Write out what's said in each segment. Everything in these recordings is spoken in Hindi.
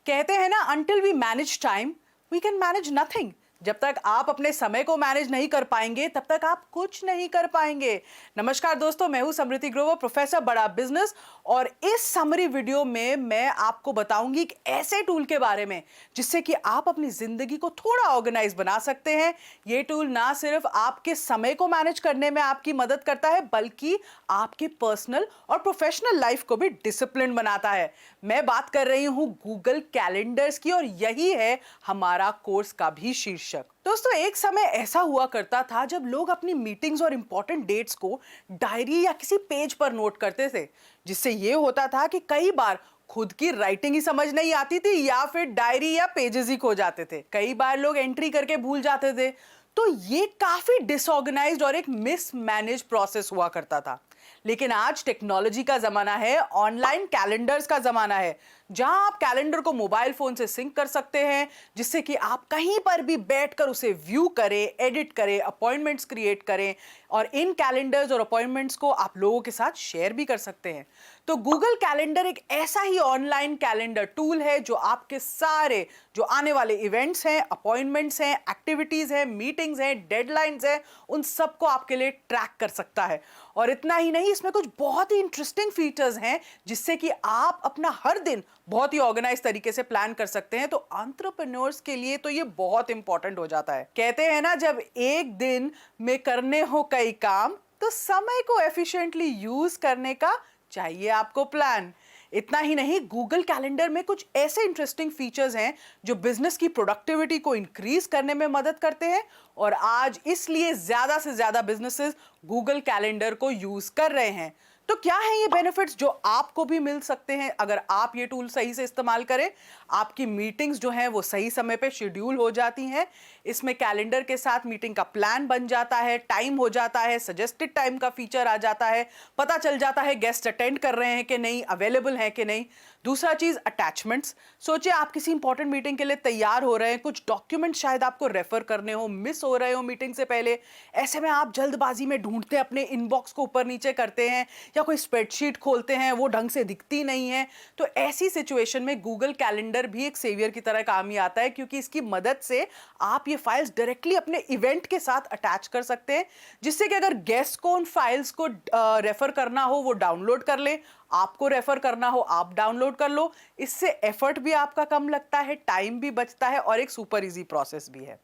कहते हैं ना, until we manage time we can manage nothing. जब तक आप अपने समय को मैनेज नहीं कर पाएंगे तब तक आप कुछ नहीं कर पाएंगे। नमस्कार दोस्तों, मैं हूं समृति ग्रोवर, प्रोफेसर बड़ा बिजनेस। और इस समरी वीडियो में मैं आपको बताऊंगी एक ऐसे टूल के बारे में जिससे कि आप अपनी जिंदगी को थोड़ा ऑर्गेनाइज बना सकते हैं। ये टूल ना सिर्फ आपके समय को मैनेज करने में आपकी मदद करता है बल्कि आपके पर्सनल और प्रोफेशनल लाइफ को भी डिसिप्लिन बनाता है। मैं बात कर रही हूं गूगल कैलेंडर्स की और यही है हमारा कोर्स का भी शीर्षक। दोस्तों, एक समय ऐसा हुआ करता था जब लोग अपनी मीटिंग्स और इंपॉर्टेंट डेट्स को डायरी या किसी पेज पर नोट करते थे, जिससे ये होता था कि कई बार खुद की राइटिंग ही समझ नहीं आती थी या फिर डायरी या पेजेस ही खो जाते थे। कई बार लोग एंट्री करके भूल जाते थे। तो ये काफी डिसऑर्गेनाइज्ड और एक मिसमैनेज प्रोसेस हुआ करता था। लेकिन आज टेक्नोलॉजी का जमाना है, ऑनलाइन कैलेंडर्स का जमाना है, जहां आप कैलेंडर को मोबाइल फोन से सिंक कर सकते हैं, जिससे कि आप कहीं पर भी बैठकर उसे व्यू करें, एडिट करें, अपॉइंटमेंट्स क्रिएट करें और इन कैलेंडर्स और अपॉइंटमेंट्स को आप लोगों के साथ शेयर भी कर सकते हैं। तो गूगल कैलेंडर एक ऐसा ही ऑनलाइन कैलेंडर टूल है जो आपके सारे जो आने वाले इवेंट्स हैं, अपॉइंटमेंट्स हैं, एक्टिविटीज हैं, मीटिंग्स हैं, डेडलाइंस हैं, उन सबको आपके लिए ट्रैक कर सकता है। और इतना ही नहीं, इसमें कुछ बहुत ही इंटरेस्टिंग फीचर्स हैं जिससे कि आप अपना हर दिन बहुत ही ऑर्गेनाइज तरीके से प्लान कर सकते हैं। तो एंटरप्रेन्योर्स के लिए तो ये बहुत इंपॉर्टेंट हो जाता है। कहते हैं ना, जब एक दिन में करने हो कई काम तो समय को एफिशिएंटली यूज करने का चाहिए आपको प्लान। इतना ही नहीं, गूगल कैलेंडर में कुछ ऐसे इंटरेस्टिंग फीचर्स हैं जो बिजनेस की प्रोडक्टिविटी को इंक्रीज करने में मदद करते हैं और आज इसलिए ज्यादा से ज्यादा बिजनेसेस गूगल कैलेंडर को यूज कर रहे हैं। तो क्या है ये बेनिफिट्स जो आपको भी मिल सकते हैं अगर आप ये टूल सही से इस्तेमाल करें? आपकी मीटिंग्स जो हैं वो सही समय पे शेड्यूल हो जाती हैं। इसमें कैलेंडर के साथ मीटिंग का प्लान बन जाता है, टाइम हो जाता है, सजेस्टेड टाइम का फीचर आ जाता है, पता चल जाता है गेस्ट अटेंड कर रहे हैं कि नहीं, अवेलेबल हैं कि नहीं। दूसरा चीज, अटैचमेंट्स। सोचिए आप किसी इंपॉर्टेंट मीटिंग के लिए तैयार हो रहे हैं, कुछ डॉक्यूमेंट शायद आपको रेफर करने हो, मिस हो रहे हो मीटिंग से पहले। ऐसे में आप जल्दबाजी में ढूंढते अपने इनबॉक्स को ऊपर नीचे करते हैं या कोई स्प्रेडशीट खोलते हैं, वो ढंग से दिखती नहीं है। तो ऐसी सिचुएशन में गूगल कैलेंडर भी एक सेवियर की तरह काम ही आता है, क्योंकि इसकी मदद से आप ये फाइल्स डायरेक्टली अपने इवेंट के साथ अटैच कर सकते हैं, जिससे कि अगर गेस्ट को उन फाइल्स को रेफर करना हो वो डाउनलोड कर ले, आपको रेफर करना हो आप डाउनलोड कर लो। इससे एफर्ट भी आपका कम लगता है, टाइम भी बचता है और एक सुपर इजी प्रोसेस भी है।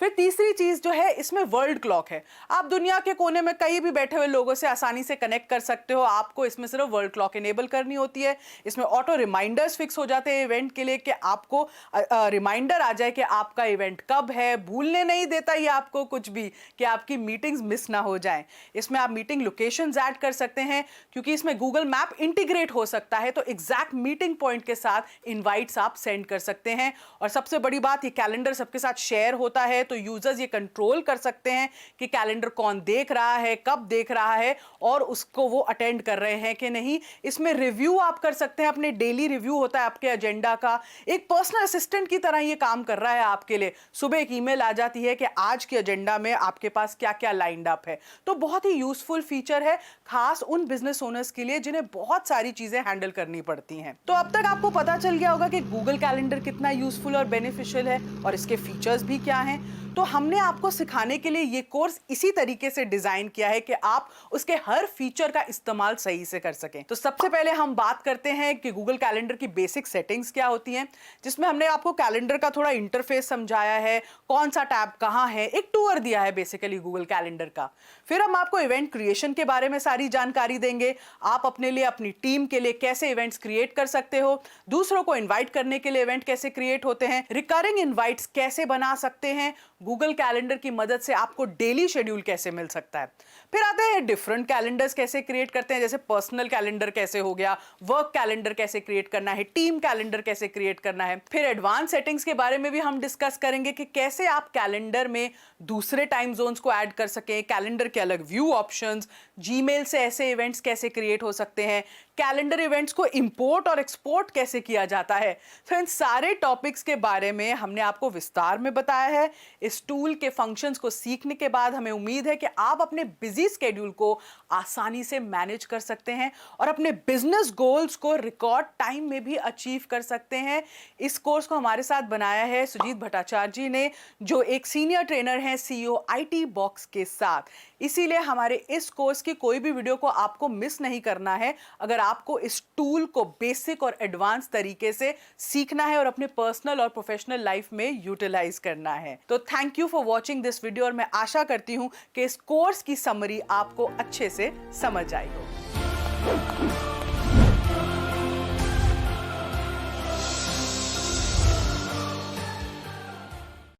फिर तीसरी चीज जो है, इसमें वर्ल्ड क्लॉक है। आप दुनिया के कोने में कहीं भी बैठे हुए लोगों से आसानी से कनेक्ट कर सकते हो। आपको इसमें सिर्फ वर्ल्ड क्लॉक इनेबल करनी होती है। इसमें ऑटो रिमाइंडर्स फिक्स हो जाते हैं इवेंट के लिए कि आपको रिमाइंडर आ जाए कि आपका इवेंट कब है। भूलने नहीं देता ये आपको कुछ भी, कि आपकी मीटिंग्स मिस ना हो जाएं। इसमें आप मीटिंग लोकेशंस ऐड कर सकते हैं, क्योंकि इसमें गूगल मैप इंटीग्रेट हो सकता है, तो एग्जैक्ट मीटिंग पॉइंट के साथ इनवाइट्स आप सेंड कर सकते हैं। और सबसे बड़ी बात, ये कैलेंडर सबके साथ शेयर होता है, तो यूजर्स ये कंट्रोल कर सकते हैं कि कैलेंडर कौन देख रहा है, कब देख रहा है और उसको वो अटेंड कर रहे हैं कि नहीं। इसमें रिव्यू आप कर सकते हैं, अपने डेली रिव्यू होता है आपके एजेंडा का। एक पर्सनल असिस्टेंट की तरह ये काम कर रहा है आपके लिए। सुबह एक ईमेल आ जाती है कि आज के एजेंडा में आपके पास क्या क्या लाइंड अप है। तो बहुत ही यूजफुल फीचर है, खास उन बिजनेस ओनर्स के लिए जिन्हें बहुत सारी चीजें हैंडल करनी पड़ती हैं। तो अब तक आपको पता चल गया होगा कि गूगल कैलेंडर कितना यूजफुल और बेनिफिशियल है और इसके फीचर्स भी क्या हैं। तो हमने आपको सिखाने के लिए ये कोर्स इसी तरीके से डिजाइन किया है कि आप उसके हर फीचर का इस्तेमाल सही से कर सकें। तो सबसे पहले हम बात करते हैं कि गूगल कैलेंडर की बेसिक सेटिंग्स क्या होती हैं, जिसमें हमने आपको कैलेंडर का थोड़ा इंटरफेस समझाया है, कौन सा टैब कहां है, एक टूर दिया है बेसिकली गूगल कैलेंडर का। फिर हम आपको इवेंट क्रिएशन के बारे में सारी जानकारी देंगे। आप अपने लिए, अपनी टीम के लिए कैसे इवेंट्स क्रिएट कर सकते हो, दूसरों को इन्वाइट करने के लिए इवेंट कैसे क्रिएट होते हैं, रिकरिंग इन्वाइट्स कैसे बना सकते हैं, गूगल कैलेंडर की मदद से आपको डेली शेड्यूल कैसे मिल सकता है। फिर आते हैं डिफरेंट कैलेंडर्स कैसे क्रिएट करते हैं, जैसे पर्सनल कैलेंडर कैसे हो गया, वर्क कैलेंडर कैसे क्रिएट करना है, टीम कैलेंडर कैसे क्रिएट करना है। फिर एडवांस सेटिंग्स के बारे में भी हम डिस्कस करेंगे कि कैसे आप कैलेंडर में दूसरे टाइम जोन्स को ऐड कर सकें, कैलेंडर के अलग व्यू ऑप्शंस, जीमेल से ऐसे इवेंट्स कैसे क्रिएट हो सकते हैं, कैलेंडर इवेंट्स को इंपोर्ट और एक्सपोर्ट कैसे किया जाता है। तो इन सारे टॉपिक्स के बारे में हमने आपको विस्तार में बताया है। इस टूल के फंक्शंस को सीखने के बाद हमें उम्मीद है कि आप अपने बिजी स्केड्यूल को आसानी से मैनेज कर सकते हैं और अपने बिजनेस गोल्स को रिकॉर्ड टाइम में भी अचीव कर सकते हैं। इस कोर्स को हमारे साथ बनाया है सुजीत भट्टाचार्य जी ने, जो एक सीनियर ट्रेनर हैं CEO IT बॉक्स के साथ। इसीलिए हमारे इस कोर्स की कोई भी वीडियो को आपको मिस नहीं करना है अगर आपको इस टूल को बेसिक और एडवांस तरीके से सीखना है और अपने पर्सनल और प्रोफेशनल लाइफ में यूटिलाइज करना है। तो thank you for watching this video और मैं आशा करती हूं कि इस कोर्स की समरी आपको अच्छे से समझ आई हो।